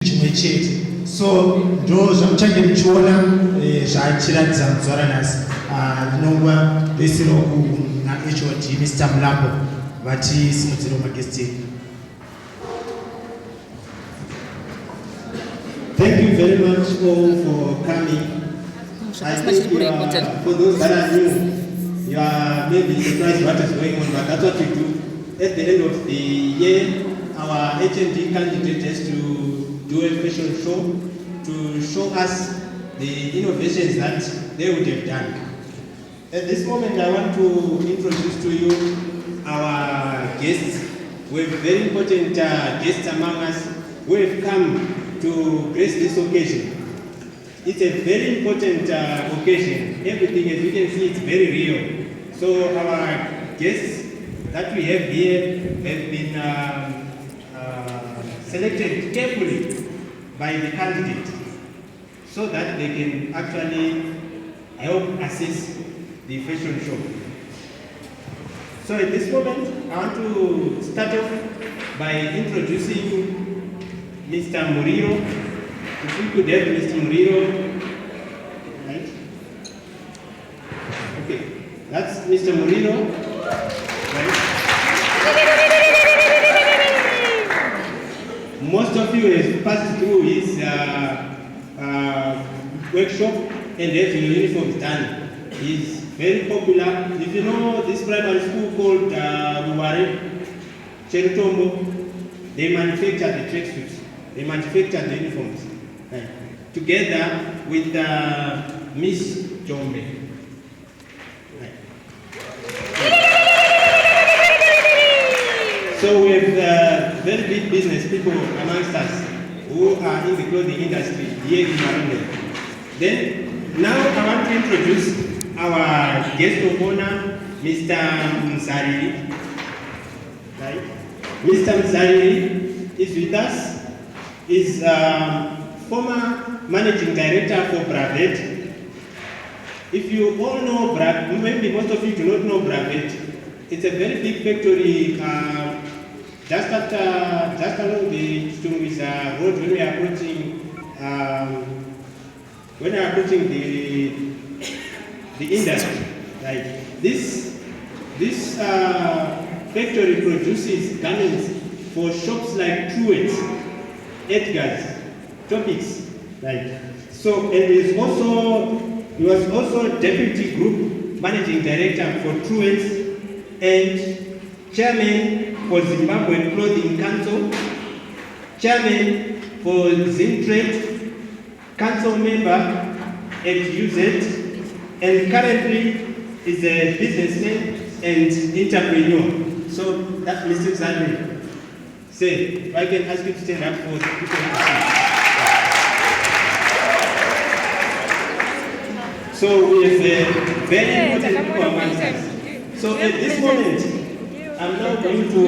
chimwe chete. So ndo zvamuchange muchiona zvachiratidza muzora nhasi. Ndinongwa vesiro kuna HOD Mr. Mlambo vatisimudzire magesti edu. Thank you very much all for coming. I think for those that are new, you are maybe surprised what is going on, but that's what we do. At the end of the year, our HND candidate has to do a fashion show to show us the innovations that they would have done. At this moment, I want to introduce to you our guests. We have very important guests among us who have come to grace this occasion. It's a very important occasion. Everything, as you can see, it's very real. So our guests that we have here have been selected carefully by the candidate so that they can actually help assist the fashion show. So at this moment, I want to start off by introducing Mr. Muriro. If we could have Mr. Muriro, right? Okay, that's Mr. Muriro, right? Most of you have passed through his workshop and have your uniforms done. He's very popular. If you know this primary school called Ruware, Cheritombo, they manufacture the tracksuits. They manufacture the uniforms. Right. Together with Miss Jombe. Right. So we have very big business people amongst us who are in the clothing industry here in Marunde. Then now I want to introduce our guest of honor, Mr. Msarili. Right? Mr. Msarili is with us. Is former managing director for Bravet. If you all know Bravet, maybe most of you do not know Bravet. It's a very big factory just along the Chitungwiza road when we are approaching the industry. Right. This factory produces garments for shops like Truett's, Edgar's, Topics, right? So, and he was also deputy group managing director for Truett's and chairman for Zimbabwe Clothing Council, chairman for Zintrade, council member at UZ, and currently is a businessman and entrepreneur. So that's Mr. Zandri. Say, if I can ask you to stand up for people to see. So we have a very important people amongst us. So at this moment, I'm now going to